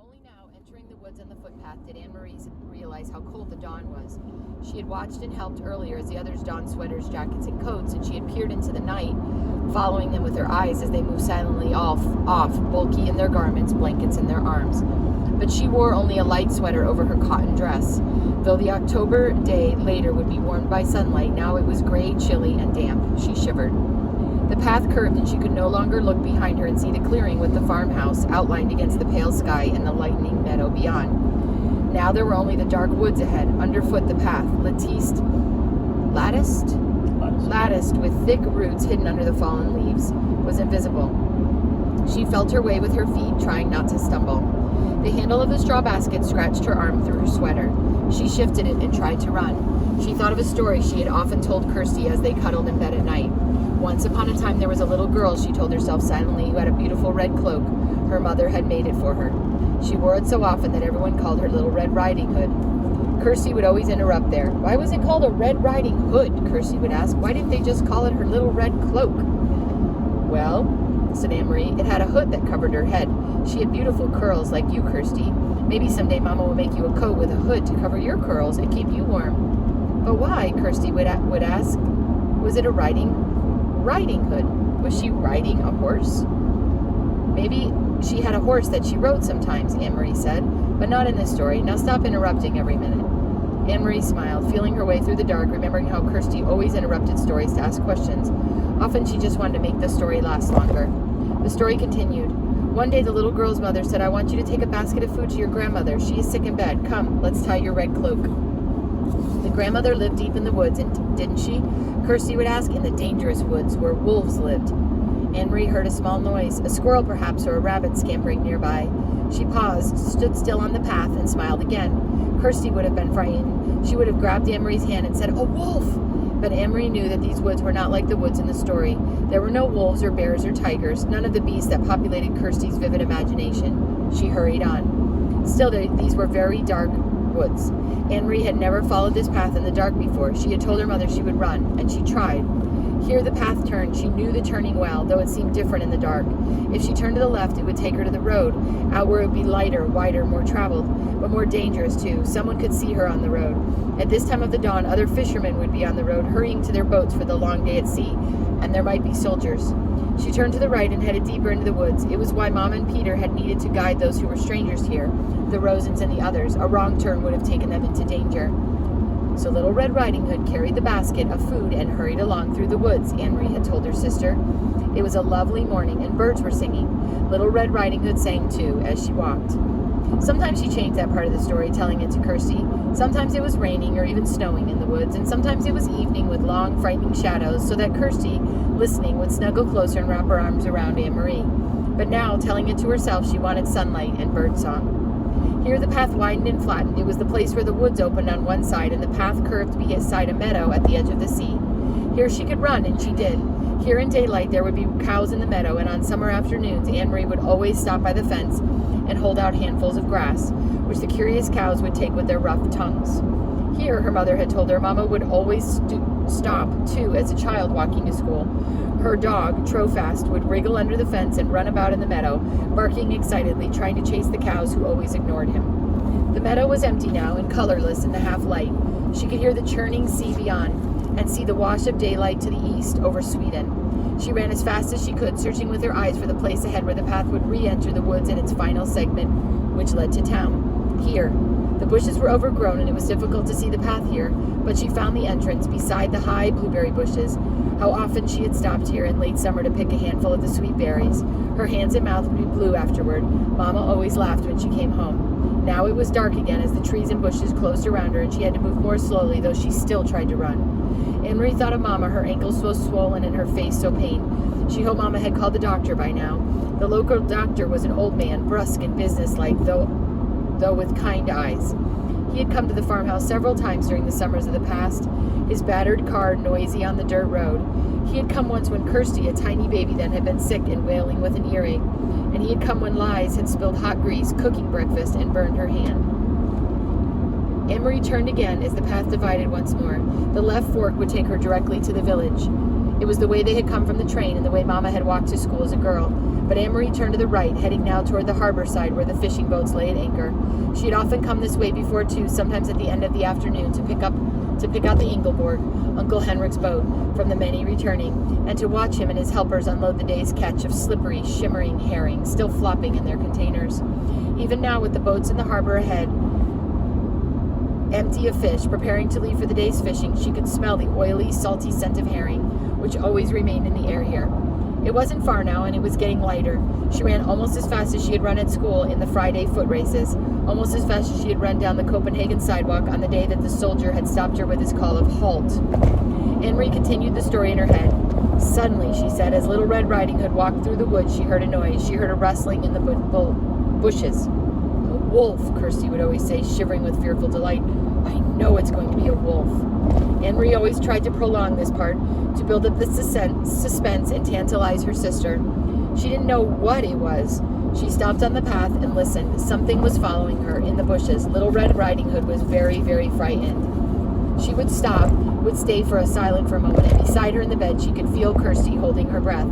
Only now, entering the woods on the footpath, did Anne-Marie realize how cold the dawn was. She had watched and helped earlier as the others donned sweaters, jackets, and coats, and she had peered into the night, following them with her eyes as they moved silently off, bulky in their garments, blankets in their arms. But she wore only a light sweater over her cotton dress. Though the October day later would be warmed by sunlight, now it was gray, chilly, and damp. She shivered. The path curved, and she could no longer look behind her and see the clearing with the farmhouse outlined against the pale sky and the lightening meadow beyond. Now there were only the dark woods ahead. Underfoot the path, latticed with thick roots hidden under the fallen leaves, was invisible. She felt her way with her feet, trying not to stumble. The handle of the straw basket scratched her arm through her sweater. She shifted it and tried to run. She thought of a story she had often told Kirsty as they cuddled in bed at night. Once upon a time there was a little girl, she told herself silently, who had a beautiful red cloak. Her mother had made it for her. She wore it so often that everyone called her Little Red Riding Hood. Kirsty would always interrupt there. Why was it called a Red Riding Hood? Kirsty would ask. Why didn't they just call it her Little Red Cloak? Well, said Anne-Marie, it had a hood that covered her head. She had beautiful curls like you, Kirsty. Maybe someday Mama will make you a coat with a hood to cover your curls and keep you warm. But why? Kirsty would ask. Was it a riding hood? Was she riding a horse? Maybe she had a horse that she rode sometimes, Anne-Marie said, but not in this story. Now stop interrupting every minute. Anne-Marie smiled, feeling her way through the dark, remembering how Kirsty always interrupted stories to ask questions. Often she just wanted to make the story last longer. The story continued. One day the little girl's mother said, I want you to take a basket of food to your grandmother. She is sick in bed. Come, let's tie your red cloak. The grandmother lived deep in the woods, and didn't she? Kirsty would ask. In the dangerous woods where wolves lived. Anne-Marie heard a small noise, a squirrel perhaps, or a rabbit scampering nearby. She paused, stood still on the path, and smiled again. Kirsty would have been frightened. She would have grabbed Anne-Marie's hand and said, a wolf! But Anne-Marie knew that these woods were not like the woods in the story. There were no wolves or bears or tigers, none of the beasts that populated Kirsty's vivid imagination. She hurried on. Still, these were very dark woods. Anne-Marie had never followed this path in the dark before. She had told her mother she would run, and she tried. Here the path turned. She knew the turning well, though it seemed different in the dark. If she turned to the left, it would take her to the road, out where it would be lighter, wider, more traveled, but more dangerous too. Someone could see her on the road. At this time of the dawn, other fishermen would be on the road, hurrying to their boats for the long day at sea, and there might be soldiers. She turned to the right and headed deeper into the woods. It was why Mom and Peter had needed to guide those who were strangers here, the Rosens and the others. A wrong turn would have taken them into danger. So Little Red Riding Hood carried the basket of food and hurried along through the woods, Anne-Marie had told her sister. It was a lovely morning, and birds were singing. Little Red Riding Hood sang, too, as she walked. Sometimes she changed that part of the story, telling it to Kirsty. Sometimes it was raining or even snowing in the woods, and sometimes it was evening with long, frightening shadows, so that Kirsty, listening, would snuggle closer and wrap her arms around Anne-Marie. But now, telling it to herself, she wanted sunlight and birdsong. Here the path widened and flattened. It was the place where the woods opened on one side and the path curved beside a meadow at the edge of the sea. Here she could run, and she did. Here in daylight there would be cows in the meadow, and on summer afternoons Anne-Marie would always stop by the fence and hold out handfuls of grass, which the curious cows would take with their rough tongues. Here, her mother had told her, Mama would always stop, too, as a child walking to school. Her dog, Trofast, would wriggle under the fence and run about in the meadow, barking excitedly, trying to chase the cows who always ignored him. The meadow was empty now and colorless in the half-light. She could hear the churning sea beyond and see the wash of daylight to the east over Sweden. She ran as fast as she could, searching with her eyes for the place ahead where the path would re-enter the woods in its final segment, which led to town. Here. The bushes were overgrown and it was difficult to see the path here, but she found the entrance beside the high blueberry bushes. How often she had stopped here in late summer to pick a handful of the sweet berries. Her hands and mouth would be blue afterward. Mama always laughed when she came home. Now it was dark again as the trees and bushes closed around her, and she had to move more slowly, though she still tried to run. Anne-Marie thought of Mama, her ankles so swollen and her face so pained. She hoped Mama had called the doctor by now. The local doctor was an old man, brusque and businesslike, though with kind eyes. He had come to the farmhouse several times during the summers of the past, his battered car noisy on the dirt road. He had come once when Kirsty, a tiny baby then, had been sick and wailing with an earache, and he had come when Liz had spilled hot grease cooking breakfast and burned her hand. Anne-Marie turned again as the path divided once more. The left fork would take her directly to the village. It was the way they had come from the train and the way Mama had walked to school as a girl. But Anne-Marie turned to the right, heading now toward the harbor side where the fishing boats lay at anchor. She had often come this way before, too, sometimes at the end of the afternoon to pick out the Ingelborg, Uncle Henrik's boat, from the many returning, and to watch him and his helpers unload the day's catch of slippery, shimmering herring, still flopping in their containers. Even now, with the boats in the harbor ahead, empty of fish, preparing to leave for the day's fishing, she could smell the oily, salty scent of herring, which always remained in the air here. It wasn't far now, and it was getting lighter. She ran almost as fast as she had run at school in the Friday foot races, almost as fast as she had run down the Copenhagen sidewalk on the day that the soldier had stopped her with his call of halt. Anne-Marie continued the story in her head. Suddenly, she said, as Little Red Riding Hood walked through the woods, she heard a noise. She heard a rustling in the bushes. A wolf, Kirsty would always say, shivering with fearful delight. I know it's going to be a wolf. Anne-Marie always tried to prolong this part, to build up the suspense and tantalize her sister. She didn't know what it was. She stopped on the path and listened. Something was following her in the bushes. Little Red Riding Hood was very, very frightened. She would stop, would stay silent for a moment, and beside her in the bed she could feel Kirsty holding her breath.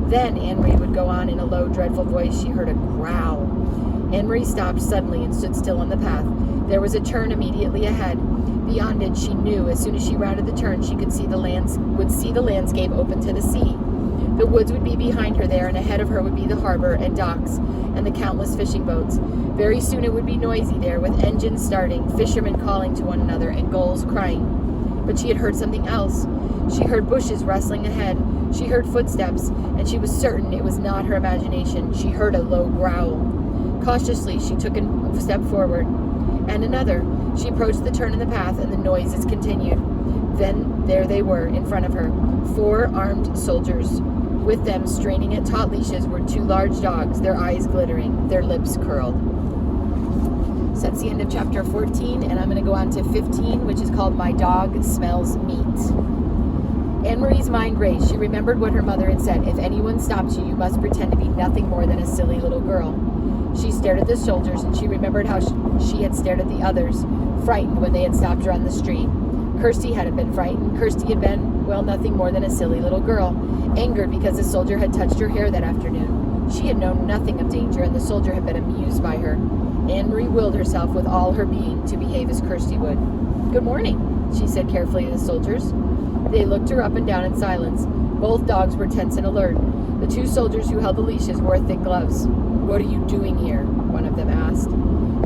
Then Anne-Marie would go on in a low, dreadful voice. She heard a growl. Anne-Marie stopped suddenly and stood still on the path. There was a turn immediately ahead. Beyond it, she knew, as soon as she rounded the turn, she could see the landscape open to the sea. The woods would be behind her there, and ahead of her would be the harbor and docks and the countless fishing boats. Very soon it would be noisy there, with engines starting, fishermen calling to one another, and gulls crying. But she had heard something else. She heard bushes rustling ahead. She heard footsteps, and she was certain it was not her imagination. She heard a low growl. Cautiously, she took a step forward, and another. She approached the turn in the path, and the noises continued. Then there they were, in front of her, 4 armed soldiers. With them, straining at taut leashes, were 2 large dogs, their eyes glittering, their lips curled. So that's the end of chapter 14, and I'm going to go on to 15, which is called My Dog Smells Meat. Anne-Marie's mind raced. She remembered what her mother had said. If anyone stops you, you must pretend to be nothing more than a silly little girl. She stared at the soldiers, and she remembered how she had stared at the others, frightened when they had stopped her on the street. Kirsty hadn't been frightened. Kirsty had been, well, nothing more than a silly little girl, angered because the soldier had touched her hair that afternoon. She had known nothing of danger, and the soldier had been amused by her. Anne-Marie willed herself with all her being to behave as Kirsty would. Good morning, she said carefully to the soldiers. They looked her up and down in silence. Both dogs were tense and alert. The 2 soldiers who held the leashes wore thick gloves. What are you doing here? One of them asked.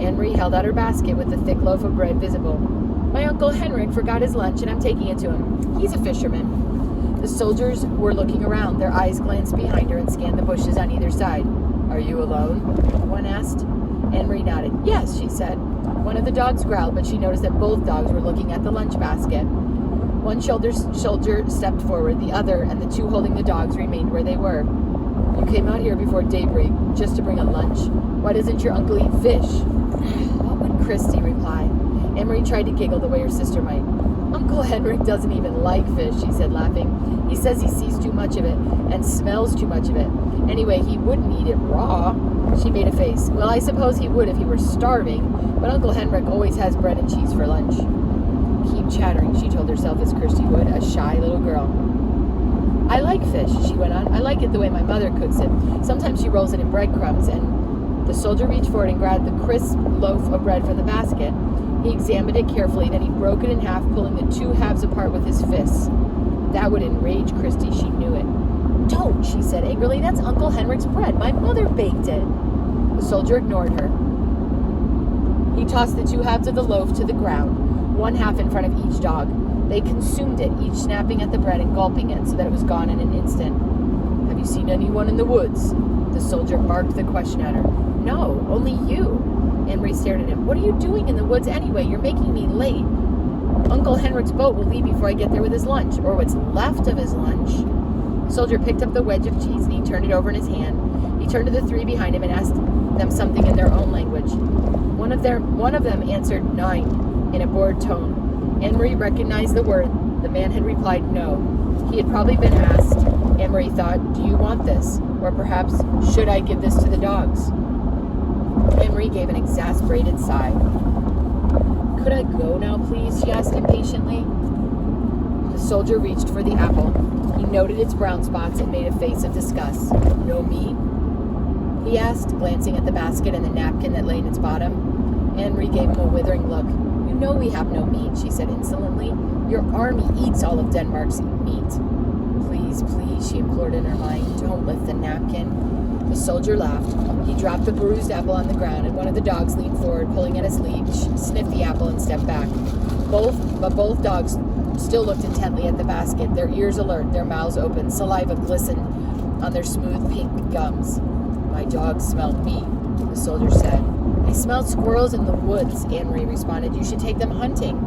Anne-Marie held out her basket with the thick loaf of bread visible. My Uncle Henrik forgot his lunch, and I'm taking it to him. He's a fisherman. The soldiers were looking around. Their eyes glanced behind her and scanned the bushes on either side. Are you alone? One asked. Anne-Marie nodded. Yes, she said. One of the dogs growled, but she noticed that both dogs were looking at the lunch basket. One soldier stepped forward. The other and the 2 holding the dogs remained where they were. You came out here before daybreak just to bring a lunch. Why doesn't your uncle eat fish? What would Kirsty reply? Anne-Marie tried to giggle the way her sister might. Uncle Henrik doesn't even like fish, she said, laughing. He says he sees too much of it and smells too much of it. Anyway, he wouldn't eat it raw. She made a face. Well, I suppose he would if he were starving, but Uncle Henrik always has bread and cheese for lunch. Keep chattering, she told herself as Kirsty would, a shy little girl. I like fish, she went on. I like it the way my mother cooks it. Sometimes she rolls it in breadcrumbs, and the soldier reached forward and grabbed the crisp loaf of bread from the basket. He examined it carefully, then he broke it in half, pulling the 2 halves apart with his fists. That would enrage Kirsty, she knew it. Don't, she said angrily. That's Uncle Henrik's bread. My mother baked it. The soldier ignored her. He tossed the 2 halves of the loaf to the ground, 1 half in front of each dog. They consumed it, each snapping at the bread and gulping it so that it was gone in an instant. Have you seen anyone in the woods? The soldier barked the question at her. No, only you. Anne-Marie stared at him. What are you doing in the woods anyway? You're making me late. Uncle Henrik's boat will leave before I get there with his lunch, or what's left of his lunch. The soldier picked up the wedge of cheese and he turned it over in his hand. He turned to the 3 behind him and asked them something in their own language. One of them answered 9 in a bored tone. Anne-Marie recognized the word. The man had replied no. He had probably been asked, Anne-Marie thought, do you want this? Or perhaps, should I give this to the dogs? Anne-Marie gave an exasperated sigh. Could I go now, please? She asked impatiently. The The soldier reached for the apple. He noted its brown spots and made a face of disgust. No meat? He asked, glancing at the basket and the napkin that lay in its bottom. Anne-Marie gave him a withering look. You know we have no meat, she said insolently. Your army eats all of Denmark's meat. Please, please, she implored in her mind. Don't lift the napkin. The soldier laughed. He dropped the bruised apple on the ground, and one of the dogs leaned forward, pulling at his leash, sniffed the apple, and stepped back. Both dogs still looked intently at the basket, their ears alert, their mouths open. Saliva glistened on their smooth pink gums. My dogs smelled meat, the soldier said. They smelled squirrels in the woods, Anne-Marie responded. You should take them hunting.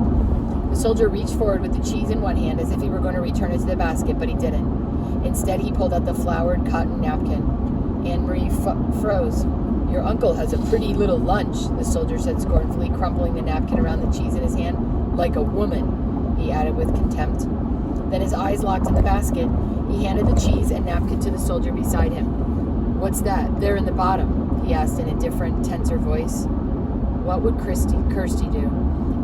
The soldier reached forward with the cheese in one hand as if he were going to return it to the basket, but he didn't. Instead, he pulled out the flowered cotton napkin. Anne-Marie froze. Your uncle has a pretty little lunch, the soldier said scornfully, crumpling the napkin around the cheese in his hand. Like a woman, he added with contempt. Then his eyes locked in the basket. He handed the cheese and napkin to the soldier beside him. What's that? There in the bottom, he asked in a different, tenser voice. What would Kirsty do?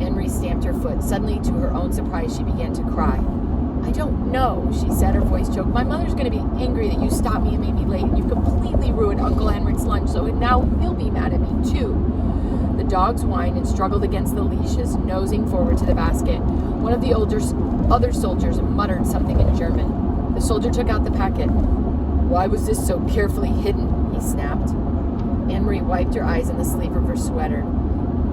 Anne-Marie stamped her foot. Suddenly, to her own surprise, she began to cry. I don't know, she said, her voice choked. My mother's going to be angry that you stopped me and made me late, and you've completely ruined Uncle Henrik's lunch, so now he'll be mad at me, too. The dogs whined and struggled against the leashes, nosing forward to the basket. One of the other soldiers muttered something in German. The soldier took out the packet. Why was this so carefully hidden? He snapped. Anne-Marie wiped her eyes on the sleeve of her sweater.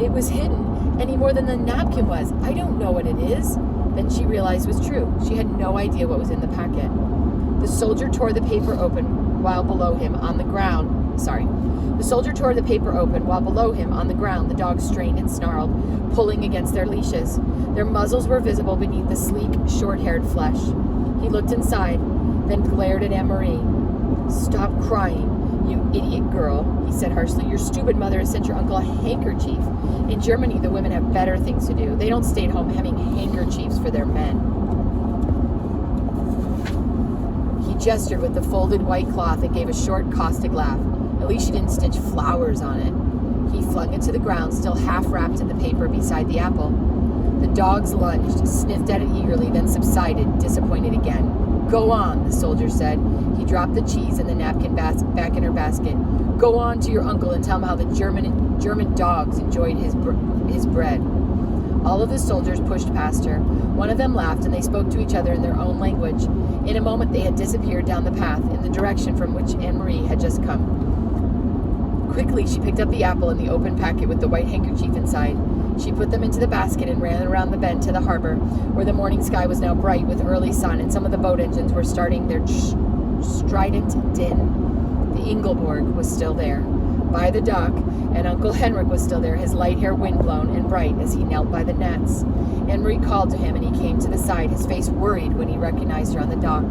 It was hidden, any more than the napkin was. I don't know what it is. Then she realized it was true. She had no idea what was in the packet. The soldier tore the paper open while below him on the ground. The soldier tore the paper open while below him on the ground the dogs strained and snarled, pulling against their leashes. Their muzzles were visible beneath the sleek, short-haired flesh. He looked inside, then glared at Anne-Marie. Stop crying, you idiot girl, he said harshly. Your stupid mother has sent your uncle a handkerchief. In Germany, the women have better things to do. They don't stay at home hemming handkerchiefs for their men. He gestured with the folded white cloth and gave a short, caustic laugh. At least she didn't stitch flowers on it. He flung it to the ground, still half wrapped in the paper beside the apple. The dogs lunged, sniffed at it eagerly, then subsided, disappointed again. Go on, the soldier said. He dropped the cheese and the napkin back in her basket. Go on to your uncle and tell him how the German dogs enjoyed his bread. All of the soldiers pushed past her. One of them laughed, and they spoke to each other in their own language. In a moment, they had disappeared down the path in the direction from which Anne-Marie had just come. Quickly, she picked up the apple and the open packet with the white handkerchief inside. She put them into the basket and ran around the bend to the harbor, where the morning sky was now bright with early sun, and some of the boat engines were starting their strident din. The Ingelborg was still there, by the dock, and Uncle Henrik was still there, his light hair windblown and bright as he knelt by the nets. Anne-Marie called to him, and he came to the side, his face worried when he recognized her on the dock.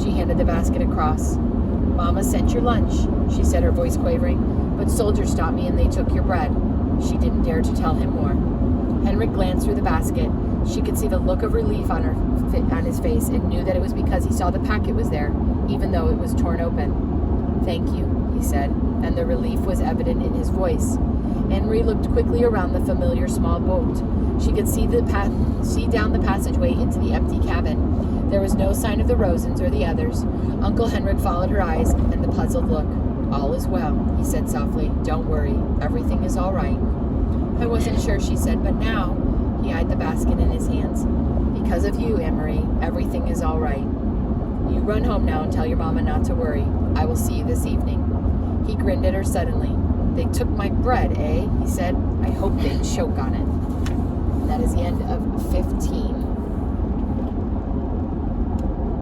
She handed the basket across. Mama sent your lunch, she said, her voice quavering, but soldiers stopped me and they took your bread. She didn't dare to tell him more. Henrik glanced through the basket. She could see the look of relief on his face and knew that it was because he saw the packet was there, even though it was torn open. Thank you, he said, and the relief was evident in his voice. Anne-Marie looked quickly around the familiar small boat. She could see down the passageway into the empty cabin. There was no sign of the Rosens or the others. Uncle Henrik followed her eyes and the puzzled look. All is well, he said softly. Don't worry. Everything is all right. I wasn't sure, she said, but now, he eyed the basket in his hands. Because of you, Anne-Marie, everything is all right. You run home now and tell your mama not to worry. I will see you this evening. He grinned at her suddenly. They took my bread, eh? He said. I hope they choke on it. That is the end of 5th